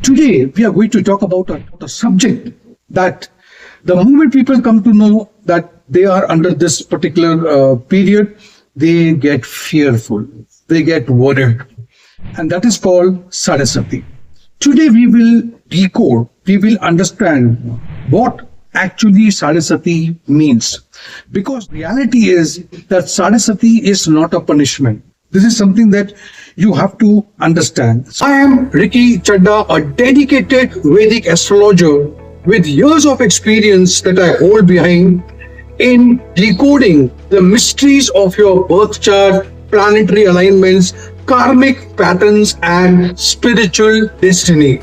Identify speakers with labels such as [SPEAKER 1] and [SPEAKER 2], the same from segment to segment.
[SPEAKER 1] Today, we are going to talk about a subject that the moment people come to know that they are under this particular period, they get fearful, they get worried, and that is called Sade Sati. Today, we will decode, we will understand what actually Sade Sati means. Because reality is that Sade Sati is not a punishment. This is something that you have to understand. I am Ricky Chadda, a dedicated Vedic astrologer with years of experience that I hold behind in decoding the mysteries of your birth chart, planetary alignments, karmic patterns, and spiritual destiny.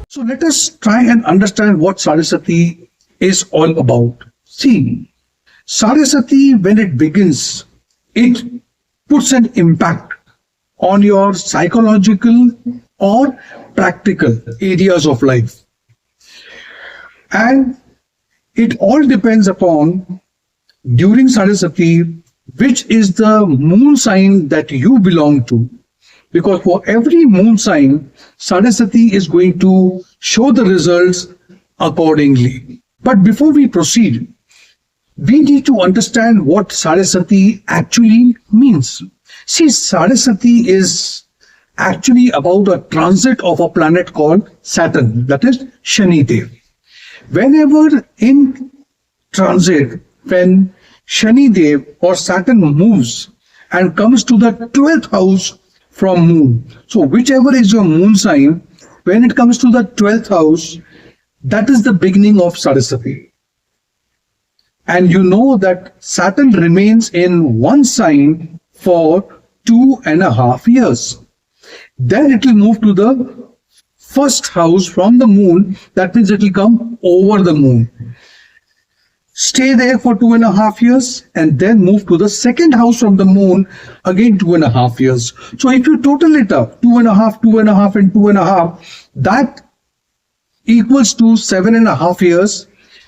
[SPEAKER 1] So let us try and understand what Sade Sati is all about. See, Sade Sati, when it begins, it puts an impact on your psychological or practical areas of life. And it all depends upon, during Sade Sati, which is the moon sign that you belong to. Because for every moon sign, Sade Sati is going to show the results accordingly. But before we proceed, we need to understand what Sade Sati actually means. See, Sade Sati is actually about a transit of a planet called Saturn, that is Shani Dev. Whenever in transit, when Shani Dev or Saturn moves and comes to the 12th house from moon, so whichever is your moon sign, when it comes to the 12th house, that is the beginning of Sade Sati. And you know that Saturn remains in one sign for 2.5 years. Then it will move to the first house from the moon. That means it will come over the moon. Stay there for 2.5 years and then move to the second house from the moon, again 2.5 years. So if you total it up, 2.5, 2.5 and 2.5, that equals to 7.5 years.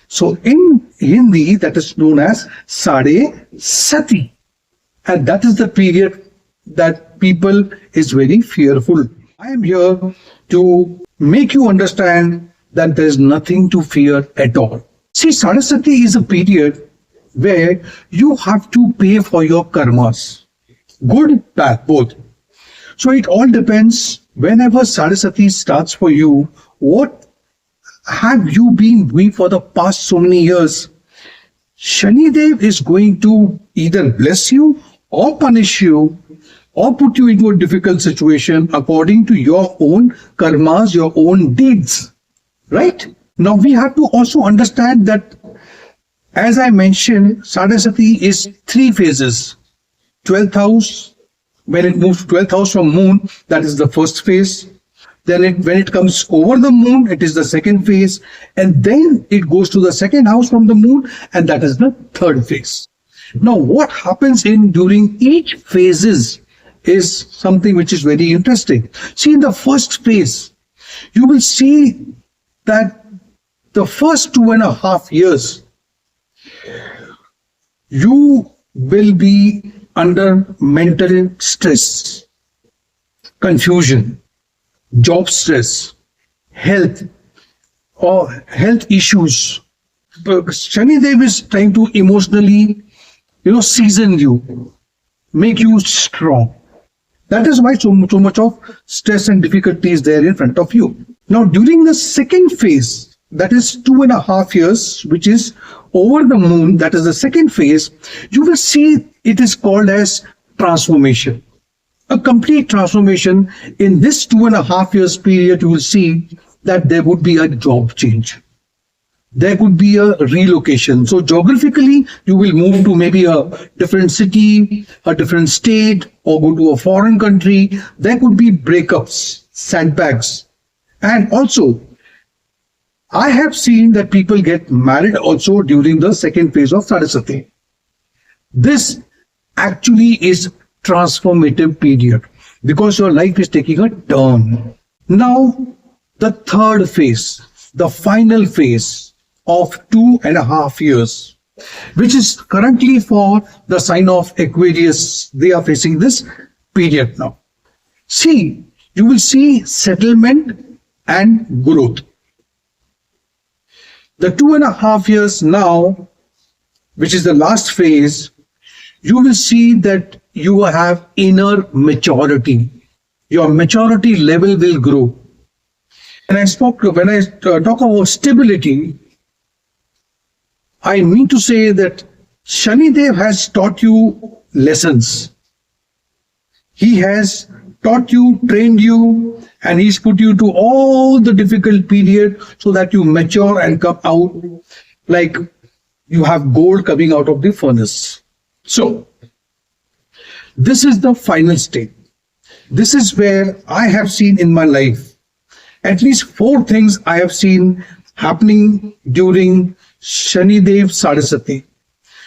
[SPEAKER 1] So in Hindi, that is known as Sade Sati. And that is the period that people is very fearful. I am here to make you understand that there is nothing to fear at all. See, Sade Sati is a period where you have to pay for your karmas. Good, bad, both. So it all depends. Whenever Sade Sati starts for you, what have you been doing for the past so many years? Shani Dev is going to either bless you or punish you or put you into a difficult situation according to your own karmas, your own deeds. Right? Now we have to also understand that, as I mentioned, Sade Sati is 3 phases. 12th house, when it moves to 12th house from moon, that is the first phase. Then when it comes over the moon, it is the second phase. And then it goes to the second house from the moon, and that is the third phase. Now, what happens during each phases is something which is very interesting. See, in the first phase, you will see that the first 2.5 years, you will be under mental stress, confusion, job stress, health, or health issues. Shani Dev is trying to emotionally, season you, make you strong. That is why so much of stress and difficulty is there in front of you. Now, during the second phase, that is 2.5 years, which is over the moon, that is the second phase, you will see it is called as transformation. A complete transformation. In this 2.5 years period, you will see that there would be a job change. There could be a relocation. So geographically, you will move to maybe a different city, a different state, or go to a foreign country. There could be breakups, setbacks. And also, I have seen that people get married also during the second phase of Sade Sati. This actually is transformative period because your life is taking a turn. Now, the third phase, the final phase of 2.5 years, which is currently for the sign of Aquarius. They are facing this period now. See, you will see settlement and growth. The 2.5 years now, which is the last phase, you will see that you have inner maturity. Your maturity level will grow. When I talk about stability, I mean to say that Shani Dev has taught you lessons. He has taught you, trained you, and he's put you to all the difficult period so that you mature and come out like you have gold coming out of the furnace. So, this is the final state. This is where I have seen in my life at least 4 things I have seen happening during Shani Dev Sade Sati.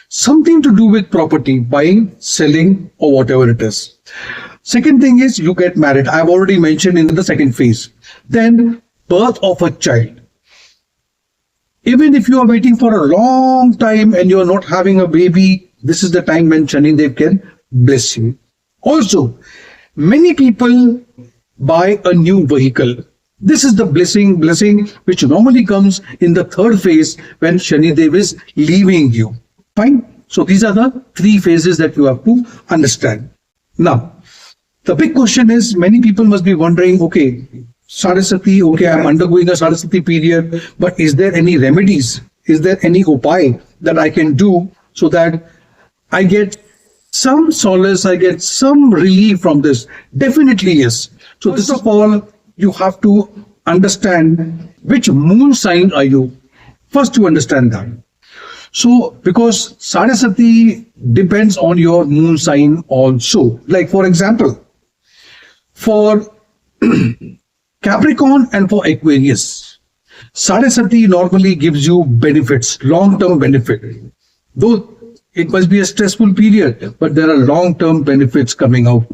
[SPEAKER 1] Something to do with property, buying, selling, or whatever it is. Second thing is you get married. I have already mentioned in the second phase. Then birth of a child. Even if you are waiting for a long time and you are not having a baby, this is the time when Shani Dev can bless you. Also, many people buy a new vehicle. This is the blessing which normally comes in the third phase when Shani Dev is leaving you. Fine. So these are the 3 phases that you have to understand. Now, the big question is, many people must be wondering, okay, Sade Sati, okay, I'm undergoing a Sade Sati period, but is there any remedies? Is there any upay that I can do so that I get some solace, I get some relief from this? Definitely yes. So first of all, you have to understand which moon sign are you. First to understand that. So because Sade Sati depends on your moon sign also. Like for example, for Capricorn and for Aquarius, Sade Sati normally gives you benefits, long-term benefit. Though it must be a stressful period, but there are long-term benefits coming out.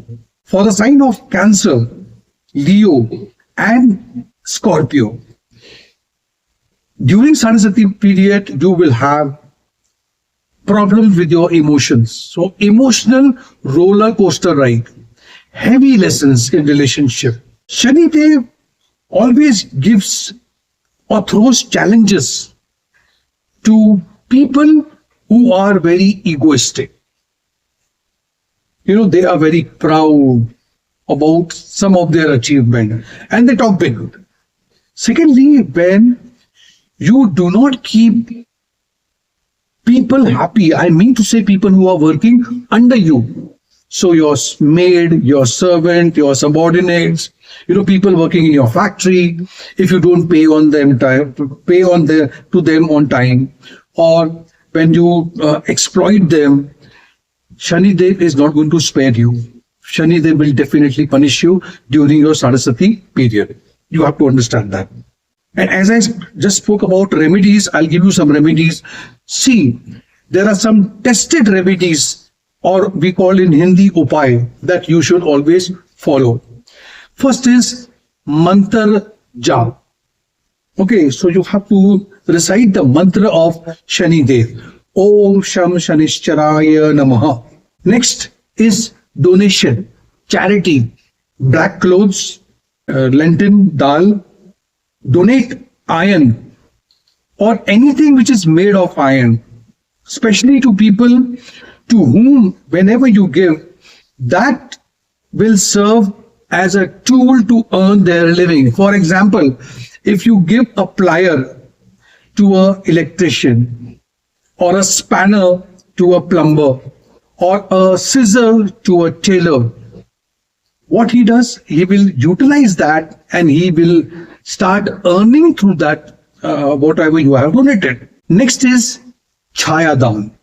[SPEAKER 1] For the sign of Cancer, Leo and Scorpio, during Sade Sati period, you will have problems with your emotions. So emotional roller coaster ride, heavy lessons in relationship. Shani Dev always gives or throws challenges to people who are very egoistic. You know, they are very proud about some of their achievement and they talk big. Secondly, when you do not keep people happy, I mean to say people who are working under you. So your maid, your servant, your subordinates, you know, people working in your factory, if you don't pay on them to them on time, or when you exploit them, Shani Dev is not going to spare you. Shani Dev will definitely punish you during your Sade Sati period. You have to understand that. And as I just spoke about remedies, I'll give you some remedies. See, there are some tested remedies, or we call in Hindi upay, that you should always follow. First is mantra jap. Okay, so you have to recite the mantra of Shani Dev. Om Sham Shanishcharaya Namaha. Next is donation, charity, black clothes, lentil, dal. Donate iron or anything which is made of iron, especially to people to whom whenever you give, that will serve as a tool to earn their living. For example, if you give a plier to an electrician, or a spanner to a plumber, or a scissor to a tailor, what he does, he will utilize that and he will start earning through that whatever you have donated. Next is Chaya Dawn.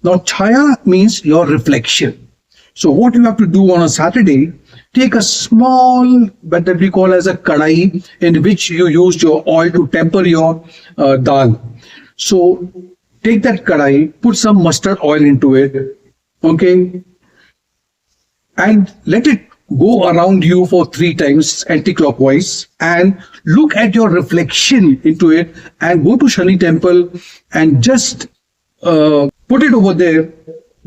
[SPEAKER 1] Now Chaya means your reflection. So what you have to do on a Saturday, take a small, but that we call as a kadai, in which you used your oil to temper your dal. So take that kadai, put some mustard oil into it, okay, and let it go around you for 3 times anti-clockwise and look at your reflection into it, and go to Shani temple and just put it over there.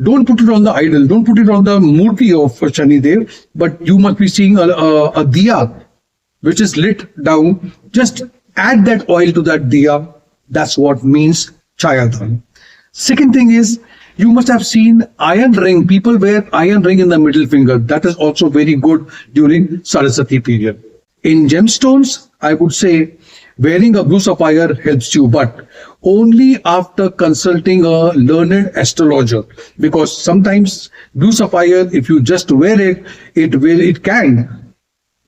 [SPEAKER 1] Don't put it on the idol, don't put it on the murti of Shani Dev, but you must be seeing a diya which is lit down, just add that oil to that diya. That's what means Chayadhan. Second thing is, you must have seen iron ring. People wear iron ring in the middle finger. That is also very good during Saraswati period. In gemstones, I would say wearing a blue sapphire helps you, but only after consulting a learned astrologer. Because sometimes blue sapphire, if you just wear it, it can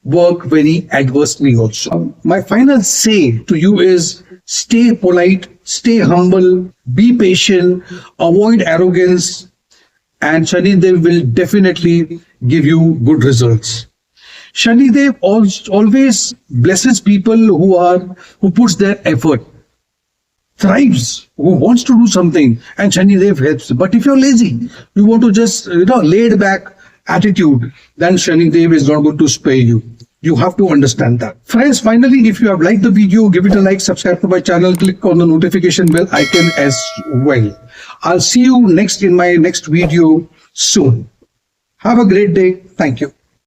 [SPEAKER 1] work very adversely also. My final say to you is stay polite, stay humble, be patient, avoid arrogance, and Shani Dev will definitely give you good results. Shani Dev always blesses people who puts their effort, thrives, who wants to do something, and Shani Dev helps. But if you're lazy, you want to just laid back attitude, then Shani Dev is not going to spare you. You have to understand that. Friends, finally, if you have liked the video, give it a like, subscribe to my channel, click on the notification bell icon as well. I'll see you in my next video soon. Have a great day. Thank you.